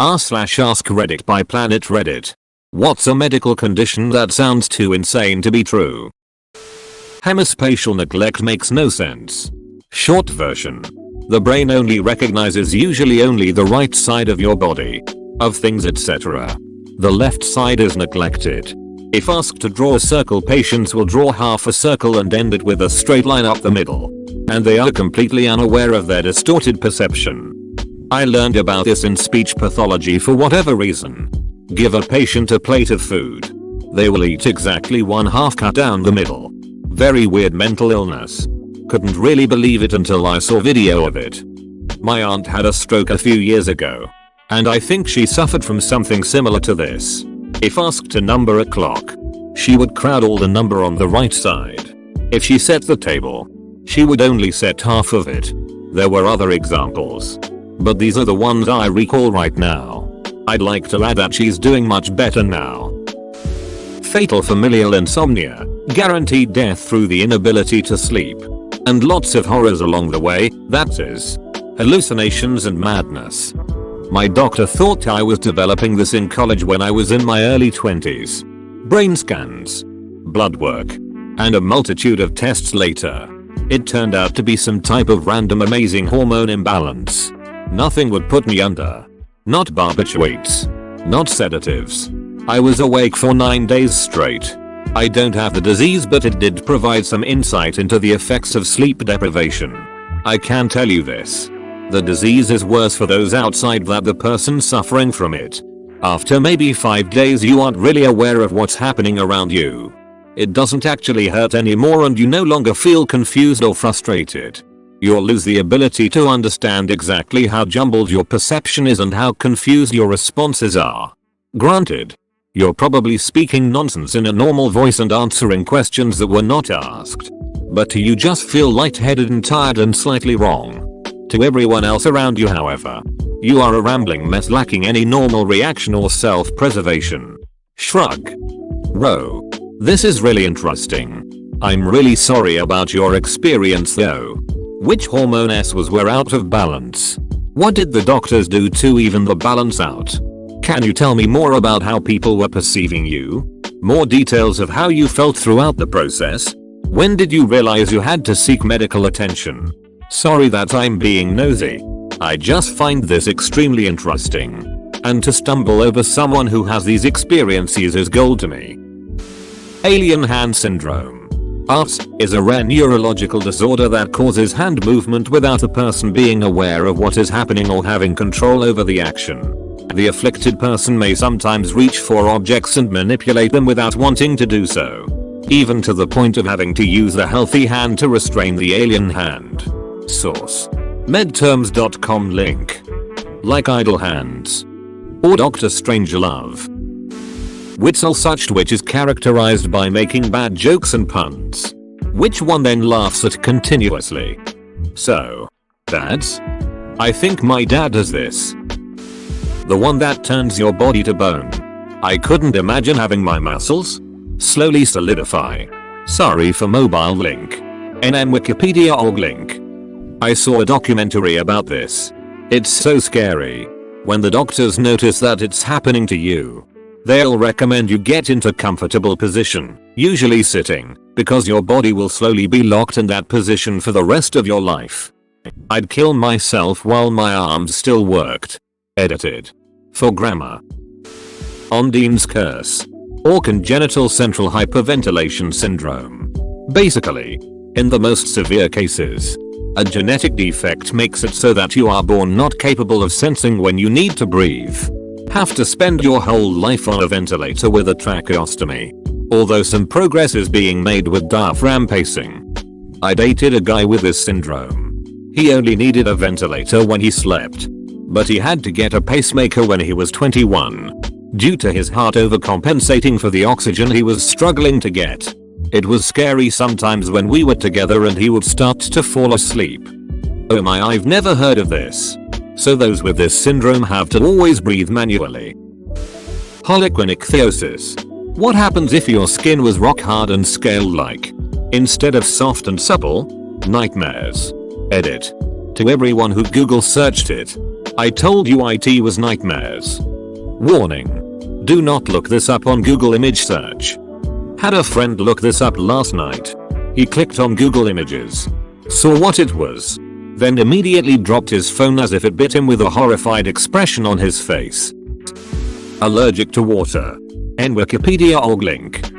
r/AskReddit by Planet Reddit. What's a medical condition that sounds too insane to be true? Hemispatial neglect makes no sense. Short version. The brain only recognizes usually only the right side of your body, of things etc. The left side is neglected. If asked to draw a circle, patients will draw half a circle and end it with a straight line up the middle. And they are completely unaware of their distorted perception. I learned about this in speech pathology for whatever reason. Give a patient a plate of food. They will eat exactly one half cut down the middle. Very weird mental illness. Couldn't really believe it until I saw video of it. My aunt had a stroke a few years ago. And I think she suffered from something similar to this. If asked to number a clock, she would crowd all the number on the right side. If she set the table, she would only set half of it. There were other examples, but these are the ones I recall right now. I'd like to add that she's doing much better now. Fatal familial insomnia, guaranteed death through the inability to sleep. And lots of horrors along the way, that is, hallucinations and madness. My doctor thought I was developing this in college when I was in my early 20s. Brain scans, blood work, and a multitude of tests later. It turned out to be some type of random amazing hormone imbalance. Nothing would put me under. Not barbiturates. Not sedatives. I was awake for 9 days straight. I don't have the disease, but it did provide some insight into the effects of sleep deprivation. I can tell you this. The disease is worse for those outside than the person suffering from it. After maybe 5 days you aren't really aware of what's happening around you. It doesn't actually hurt anymore and you no longer feel confused or frustrated. You'll lose the ability to understand exactly how jumbled your perception is and how confused your responses are. Granted, you're probably speaking nonsense in a normal voice and answering questions that were not asked. But you just feel lightheaded and tired and slightly wrong. To everyone else around you, however, you are a rambling mess lacking any normal reaction or self-preservation. Shrug. Row. This is really interesting. I'm really sorry about your experience though. Which hormones were out of balance? What did the doctors do to even the balance out? Can you tell me more about how people were perceiving you? More details of how you felt throughout the process? When did you realize you had to seek medical attention? Sorry that I'm being nosy. I just find this extremely interesting. And to stumble over someone who has these experiences is gold to me. Alien hand syndrome. ALS is a rare neurological disorder that causes hand movement without a person being aware of what is happening or having control over the action. The afflicted person may sometimes reach for objects and manipulate them without wanting to do so. Even to the point of having to use the healthy hand to restrain the alien hand. Source: medterms.com link. Like idle hands. Or Dr. Strangelove. Witzel such which is characterized by making bad jokes and puns. Which one then laughs at continuously. So, dads? I think my dad does this. The one that turns your body to bone. I couldn't imagine having my muscles slowly solidify. Sorry for mobile link. NM Wikipedia org link. I saw a documentary about this. It's so scary. When the doctors notice that it's happening to you, they'll recommend you get into comfortable position, usually sitting, because your body will slowly be locked in that position for the rest of your life. I'd kill myself while my arms still worked. Edited. For grammar. Ondine's curse. Or congenital central hyperventilation syndrome. Basically, in the most severe cases, a genetic defect makes it so that you are born not capable of sensing when you need to breathe. Have to spend your whole life on a ventilator with a tracheostomy. Although some progress is being made with diaphragm pacing. I dated a guy with this syndrome. He only needed a ventilator when he slept. But he had to get a pacemaker when he was 21. Due to his heart overcompensating for the oxygen he was struggling to get. It was scary sometimes when we were together and he would start to fall asleep. Oh my, I've never heard of this. So those with this syndrome have to always breathe manually. Holoquinichthyosis. What happens if your skin was rock hard and scale-like? Instead of soft and supple? Nightmares. Edit. To everyone who Google searched it. I told you IT was nightmares. Warning. Do not look this up on Google image search. Had a friend look this up last night. He clicked on Google Images, saw what it was, then immediately dropped his phone as if it bit him with a horrified expression on his face. Allergic to water. End Wikipedia org link.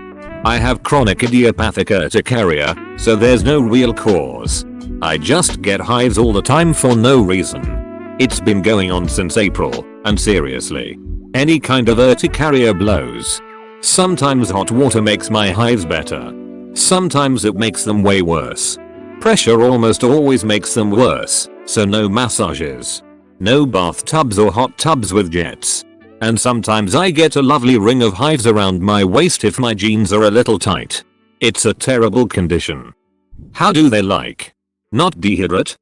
I have chronic idiopathic urticaria, so there's no real cause. I just get hives all the time for no reason. It's been going on since April, and seriously, any kind of urticaria blows. Sometimes hot water makes my hives better. Sometimes it makes them way worse. Pressure almost always makes them worse, so no massages. No bathtubs or hot tubs with jets. And sometimes I get a lovely ring of hives around my waist if my jeans are a little tight. It's a terrible condition. How do they like? Not dehydrate?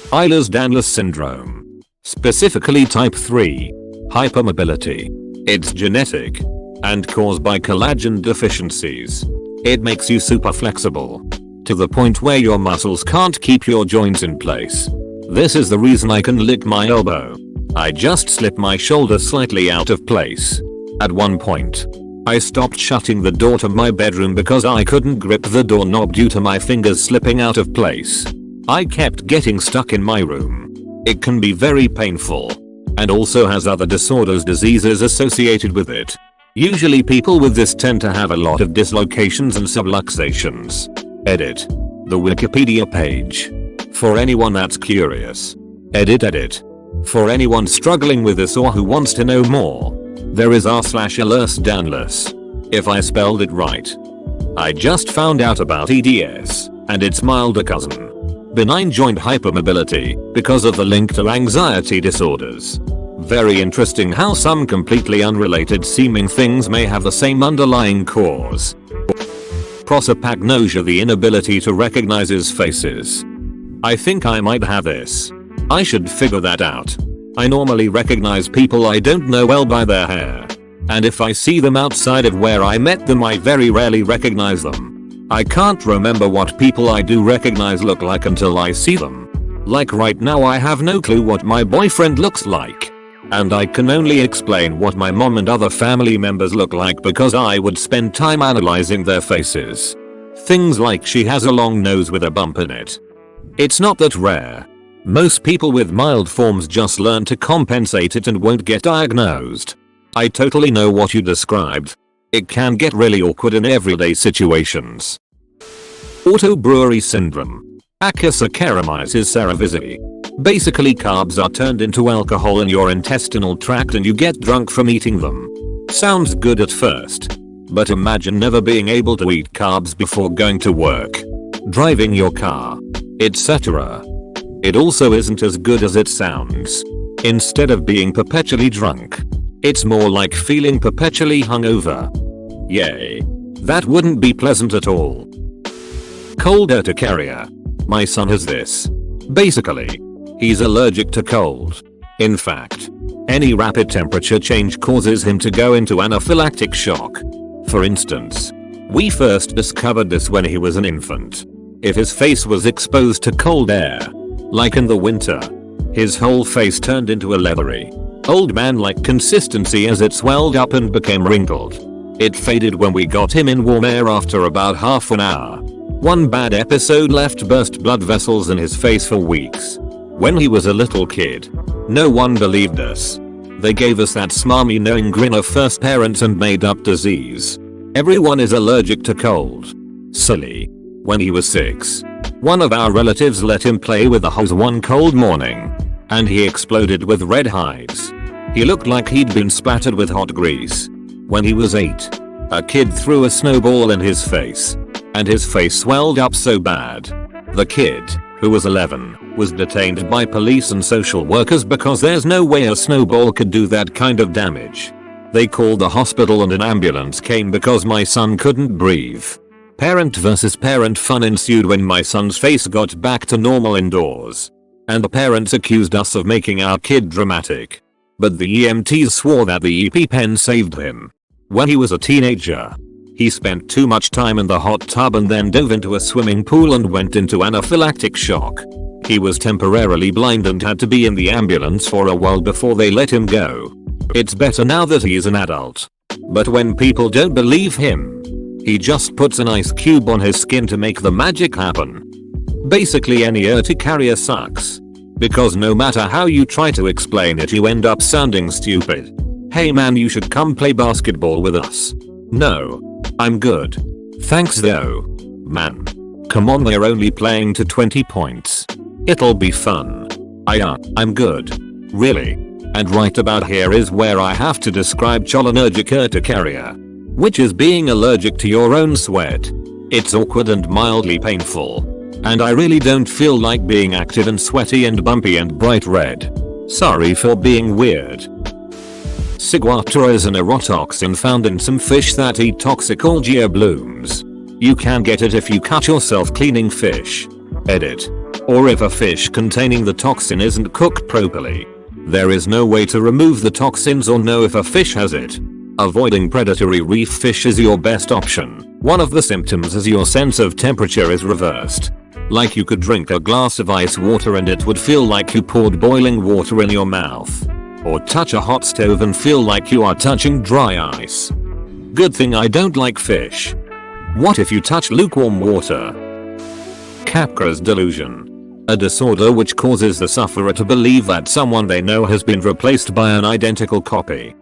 Ehlers-Danlos syndrome. Specifically type 3. Hypermobility. It's genetic and caused by collagen deficiencies. It makes you super flexible to the point where your muscles can't keep your joints in place. This is the reason I can lick my elbow. I just slip my shoulder slightly out of place. At one point, I stopped shutting the door to my bedroom because I couldn't grip the doorknob due to my fingers slipping out of place. I kept getting stuck in my room. It can be very painful and also has other diseases associated with it. Usually people with this tend to have a lot of dislocations and subluxations. Edit. The Wikipedia page. For anyone that's curious. Edit. For anyone struggling with this or who wants to know more. There is r/Ehlers-Danlos. If I spelled it right. I just found out about EDS and its milder cousin. Benign joint hypermobility because of the link to anxiety disorders. Very interesting how some completely unrelated seeming things may have the same underlying cause. Prosopagnosia, the inability to recognize his faces. I think I might have this. I should figure that out. I normally recognize people I don't know well by their hair. And if I see them outside of where I met them, I very rarely recognize them. I can't remember what people I do recognize look like until I see them. Like right now I have no clue what my boyfriend looks like. And I can only explain what my mom and other family members look like because I would spend time analyzing their faces. Things like she has a long nose with a bump in it. It's not that rare. Most people with mild forms just learn to compensate it and won't get diagnosed. I totally know what you described. It can get really awkward in everyday situations. Autobrewery syndrome. Saccharomyces cerevisiae. Basically carbs are turned into alcohol in your intestinal tract and you get drunk from eating them. Sounds good at first. But imagine never being able to eat carbs before going to work, driving your car, etc. It also isn't as good as it sounds. Instead of being perpetually drunk, it's more like feeling perpetually hungover. Yay. That wouldn't be pleasant at all. Cold urticaria. My son has this. Basically, he's allergic to cold. In fact, any rapid temperature change causes him to go into anaphylactic shock. For instance, we first discovered this when he was an infant. If his face was exposed to cold air, like in the winter, his whole face turned into a leathery, old man-like consistency as it swelled up and became wrinkled. It faded when we got him in warm air after about half an hour. One bad episode left burst blood vessels in his face for weeks. When he was a little kid, no one believed us. They gave us that smarmy knowing grin of first parents and made up disease. Everyone is allergic to cold. Silly. When he was 6, one of our relatives let him play with a hose one cold morning, and he exploded with red hives. He looked like he'd been splattered with hot grease. When he was 8, a kid threw a snowball in his face, and his face swelled up so bad. The kid, who was 11, was detained by police and social workers because there's no way a snowball could do that kind of damage. They called the hospital and an ambulance came because my son couldn't breathe. Parent versus parent fun ensued when my son's face got back to normal indoors. And the parents accused us of making our kid dramatic. But the EMTs swore that the EpiPen saved him. When he was a teenager, he spent too much time in the hot tub and then dove into a swimming pool and went into anaphylactic shock. He was temporarily blind and had to be in the ambulance for a while before they let him go. It's better now that he is an adult. But when people don't believe him, he just puts an ice cube on his skin to make the magic happen. Basically any urticaria sucks. Because no matter how you try to explain it, you end up sounding stupid. Hey man, you should come play basketball with us. No. I'm good. Thanks though. Man. Come on, we're only playing to 20 points. It'll be fun. I'm good. Really? And right about here is where I have to describe cholinergic urticaria, which is being allergic to your own sweat. It's awkward and mildly painful. And I really don't feel like being active and sweaty and bumpy and bright red. Sorry for being weird. Ciguatera is an neurotoxin found in some fish that eat toxic algae blooms. You can get it if you cut yourself cleaning fish. Edit. Or if a fish containing the toxin isn't cooked properly. There is no way to remove the toxins or know if a fish has it. Avoiding predatory reef fish is your best option. One of the symptoms is your sense of temperature is reversed. Like you could drink a glass of ice water and it would feel like you poured boiling water in your mouth. Or touch a hot stove and feel like you are touching dry ice. Good thing I don't like fish. What if you touch lukewarm water? Capgras delusion. A disorder which causes the sufferer to believe that someone they know has been replaced by an identical copy.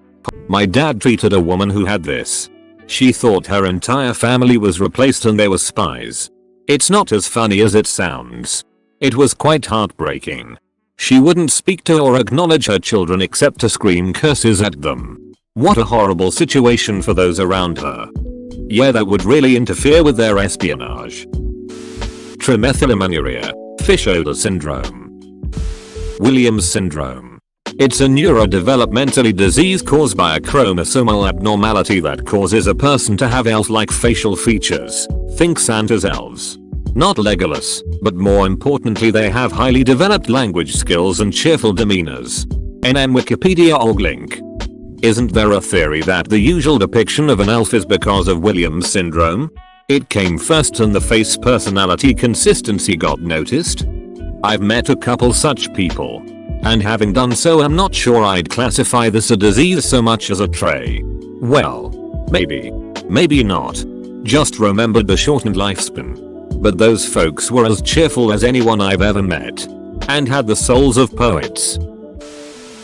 My dad treated a woman who had this. She thought her entire family was replaced and they were spies. It's not as funny as it sounds. It was quite heartbreaking. She wouldn't speak to or acknowledge her children except to scream curses at them. What a horrible situation for those around her. Yeah, that would really interfere with their espionage. Trimethylaminuria, fish odor syndrome. Williams syndrome. It's a neurodevelopmental disease caused by a chromosomal abnormality that causes a person to have elf-like facial features. Think Santa's elves. Not Legolas, but more importantly they have highly developed language skills and cheerful demeanors. NM Wikipedia org link. Isn't there a theory that the usual depiction of an elf is because of Williams syndrome? It came first and the face personality consistency got noticed? I've met a couple such people. And having done so, I'm not sure I'd classify this a disease so much as a trait. Well, maybe. Maybe not. Just remembered the shortened lifespan. But those folks were as cheerful as anyone I've ever met. And had the souls of poets.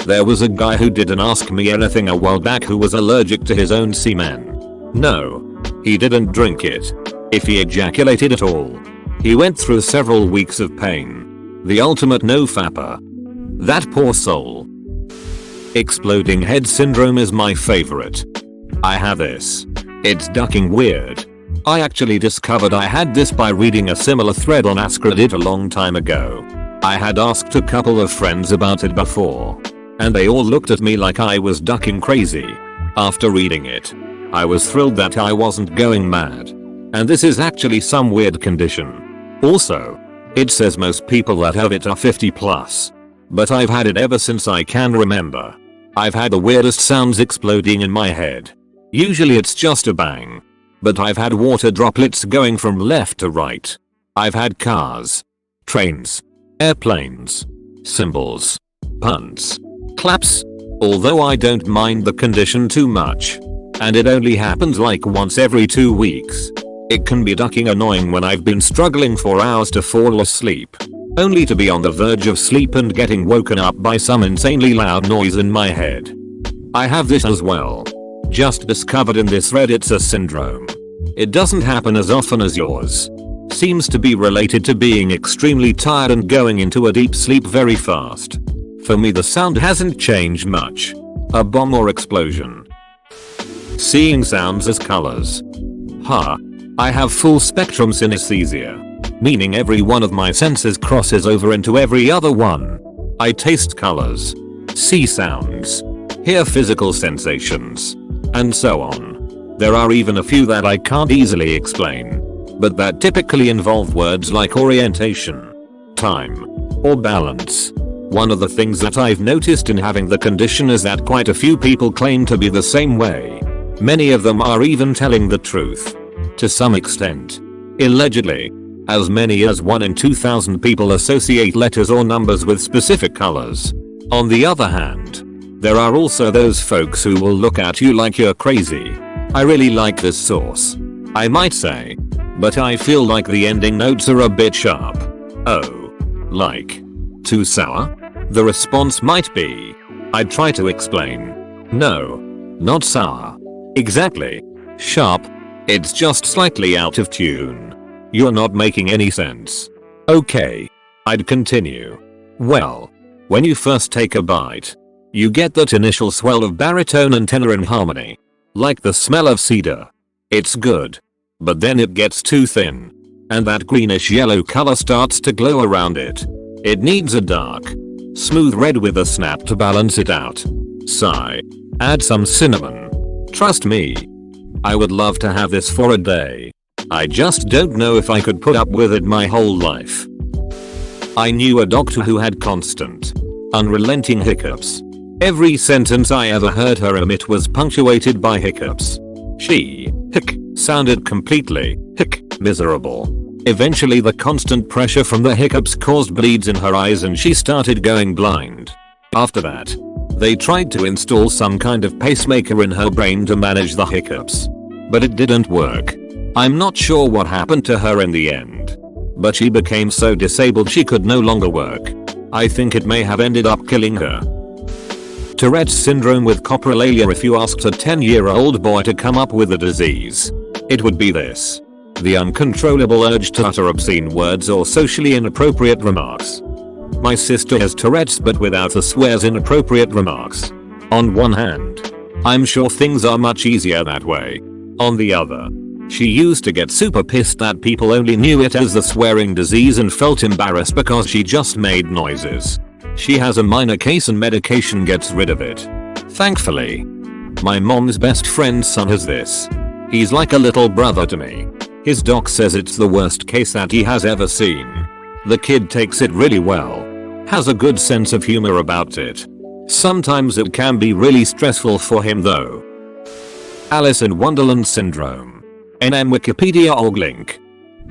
There was a guy who didn't ask me anything a while back who was allergic to his own semen. No. He didn't drink it. If he ejaculated at all. He went through several weeks of pain. The ultimate no-fapper. That poor soul. Exploding head syndrome is my favorite. I have this. It's ducking weird. I actually discovered I had this by reading a similar thread on AskReddit a long time ago. I had asked a couple of friends about it before. And they all looked at me like I was ducking crazy. After reading it, I was thrilled that I wasn't going mad. And this is actually some weird condition. Also, it says most people that have it are 50 plus. But I've had it ever since I can remember. I've had the weirdest sounds exploding in my head. Usually it's just a bang. But I've had water droplets going from left to right. I've had cars, trains, airplanes, cymbals, puns, claps. Although I don't mind the condition too much. And it only happens like once every 2 weeks. It can be ducking annoying when I've been struggling for hours to fall asleep. Only to be on the verge of sleep and getting woken up by some insanely loud noise in my head. I have this as well. Just discovered in this thread it's a syndrome. It doesn't happen as often as yours. Seems to be related to being extremely tired and going into a deep sleep very fast. For me the sound hasn't changed much. A bomb or explosion. Seeing sounds as colors. I have full spectrum synesthesia. Meaning every one of my senses crosses over into every other one. I taste colors, see sounds, hear physical sensations, and so on. There are even a few that I can't easily explain, but that typically involve words like orientation, time, or balance. One of the things that I've noticed in having the condition is that quite a few people claim to be the same way. Many of them are even telling the truth. To some extent. Allegedly. As many as 1 in 2,000 people associate letters or numbers with specific colors. On the other hand, there are also those folks who will look at you like you're crazy. I really like this source, I might say, but I feel like the ending notes are a bit sharp. Oh, like too sour? The response might be, I'd try to explain. No, not sour. Exactly. Sharp. It's just slightly out of tune. You're not making any sense. Okay. I'd continue. Well, when you first take a bite, you get that initial swell of baritone and tenor in harmony. Like the smell of cedar. It's good. But then it gets too thin. And that greenish yellow color starts to glow around it. It needs a dark, smooth red with a snap to balance it out. Sigh. Add some cinnamon. Trust me. I would love to have this for a day. I just don't know if I could put up with it my whole life. I knew a doctor who had constant, unrelenting hiccups. Every sentence I ever heard her emit was punctuated by hiccups. She, sounded completely, miserable. Eventually the constant pressure from the hiccups caused bleeds in her eyes and she started going blind. After that, they tried to install some kind of pacemaker in her brain to manage the hiccups. But it didn't work. I'm not sure what happened to her in the end. But she became so disabled she could no longer work. I think it may have ended up killing her. Tourette's syndrome with coprolalia. If you asked a 10-year-old boy to come up with a disease, it would be this. The uncontrollable urge to utter obscene words or socially inappropriate remarks. My sister has Tourette's but without the swears inappropriate remarks. On one hand, I'm sure things are much easier that way. On the other, she used to get super pissed that people only knew it as the swearing disease and felt embarrassed because she just made noises. She has a minor case and medication gets rid of it. Thankfully. My mom's best friend's son has this. He's like a little brother to me. His doc says it's the worst case that he has ever seen. The kid takes it really well. Has a good sense of humor about it. Sometimes it can be really stressful for him though. Alice in Wonderland syndrome. NM Wikipedia.org link.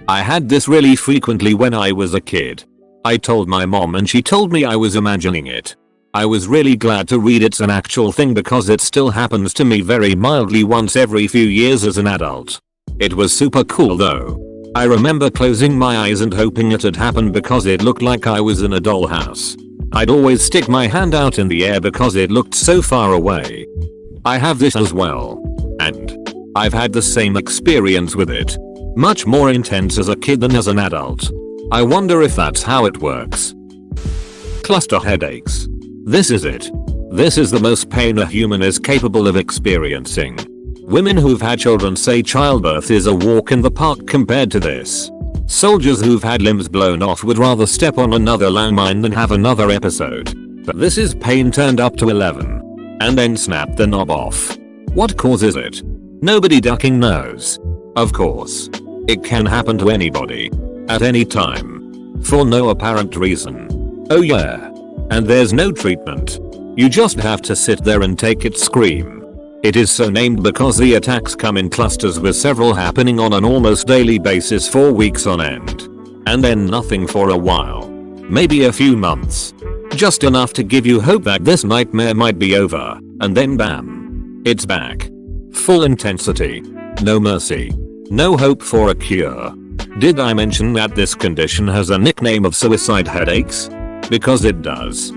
I had this really frequently when I was a kid. I told my mom and she told me I was imagining it. I was really glad to read it's an actual thing because it still happens to me very mildly once every few years as an adult. It was super cool though. I remember closing my eyes and hoping it had happened because it looked like I was in a dollhouse. I'd always stick my hand out in the air because it looked so far away. I have this as well. And I've had the same experience with it. Much more intense as a kid than as an adult. I wonder if that's how it works. Cluster headaches. This is it. This is the most pain a human is capable of experiencing. Women who've had children say childbirth is a walk in the park compared to this. Soldiers who've had limbs blown off would rather step on another landmine than have another episode. But this is pain turned up to 11. And then snap the knob off. What causes it? Nobody ducking knows. Of course. It can happen to anybody. At any time. For no apparent reason. Oh yeah. And there's no treatment. You just have to sit there and take it scream. It is so named because the attacks come in clusters with several happening on an almost daily basis for weeks on end. And then nothing for a while. Maybe a few months. Just enough to give you hope that this nightmare might be over. And then bam. It's back. Full intensity. No mercy. No hope for a cure. Did I mention that this condition has a nickname of suicide headaches? Because it does.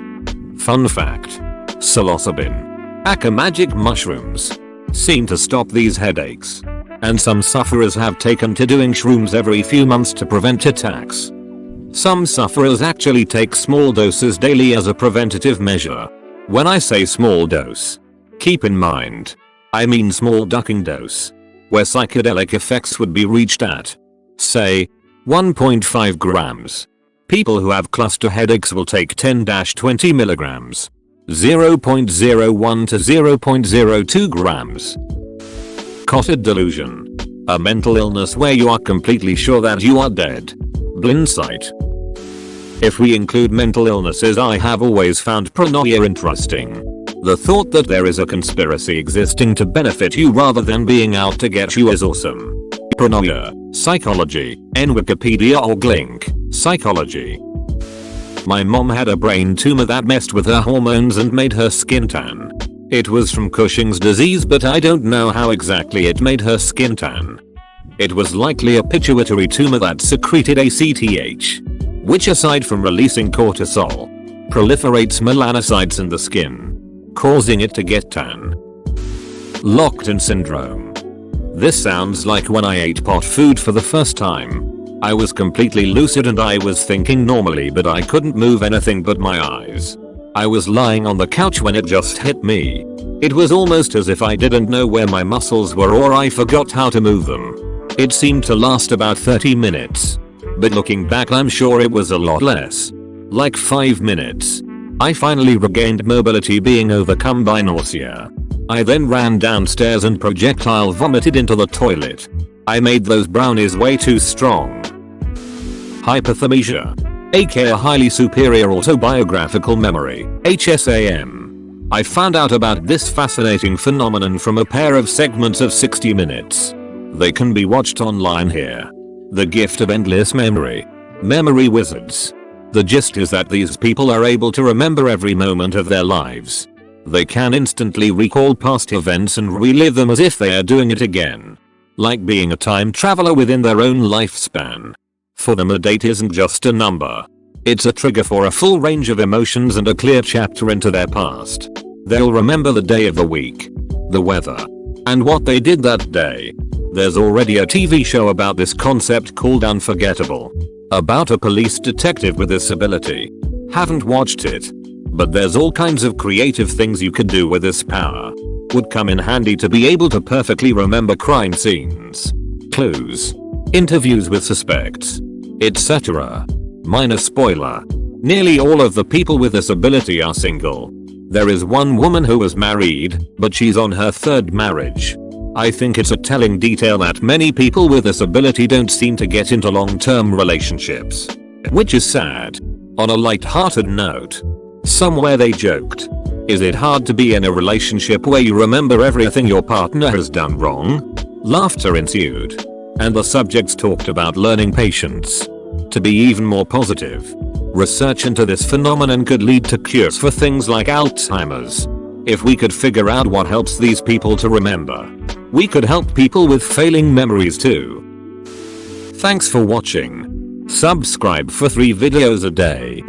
Fun fact. Psilocybin, aka magic mushrooms, seem to stop these headaches. And some sufferers have taken to doing shrooms every few months to prevent attacks. Some sufferers actually take small doses daily as a preventative measure. When I say small dose, keep in mind, I mean small ducking dose, where psychedelic effects would be reached at, say, 1.5 grams. People who have cluster headaches will take 10-20 milligrams, 0.01 to 0.02 grams. Cotard delusion. A mental illness where you are completely sure that you are dead. Blind sight. If we include mental illnesses, I have always found paranoia interesting. The thought that there is a conspiracy existing to benefit you rather than being out to get you is awesome. Paranoia, psychology, N Wikipedia or Glink, psychology. My mom had a brain tumor that messed with her hormones and made her skin tan. It was from Cushing's disease, but I don't know how exactly it made her skin tan. It was likely a pituitary tumor that secreted ACTH, which aside from releasing cortisol, proliferates melanocytes in the skin, causing it to get tan. Locked-in syndrome. This sounds like when I ate pot food for the first time. I was completely lucid and I was thinking normally, but I couldn't move anything but my eyes. I was lying on the couch when it just hit me. It was almost as if I didn't know where my muscles were or I forgot how to move them. It seemed to last about 30 minutes. But looking back, I'm sure it was a lot less. Like 5 minutes. I finally regained mobility, being overcome by nausea. I then ran downstairs and projectile vomited into the toilet. I made those brownies way too strong. Hypothymesia, aka highly superior autobiographical memory, HSAM. I found out about this fascinating phenomenon from a pair of segments of 60 Minutes. They can be watched online here. The gift of endless memory. Memory wizards. The gist is that these people are able to remember every moment of their lives. They can instantly recall past events and relive them as if they are doing it again. Like being a time traveler within their own lifespan. For them, a date isn't just a number. It's a trigger for a full range of emotions and a clear chapter into their past. They'll remember the day of the week, the weather, and what they did that day. There's already a TV show about this concept called Unforgettable, about a police detective with this ability. Haven't watched it, but there's all kinds of creative things you could do with this power. Would come in handy to be able to perfectly remember crime scenes, clues, interviews with suspects, etc. Minor spoiler. Nearly all of the people with this ability are single. There is one woman who was married, but she's on her third marriage. I think it's a telling detail that many people with this ability don't seem to get into long-term relationships. Which is sad. On a light-hearted note, somewhere they joked, is it hard to be in a relationship where you remember everything your partner has done wrong? Laughter ensued. And the subjects talked about learning patience. To be even more positive, research into this phenomenon could lead to cures for things like Alzheimer's. If we could figure out what helps these people to remember, we could help people with failing memories too. Thanks for watching. Subscribe for 3 videos a day.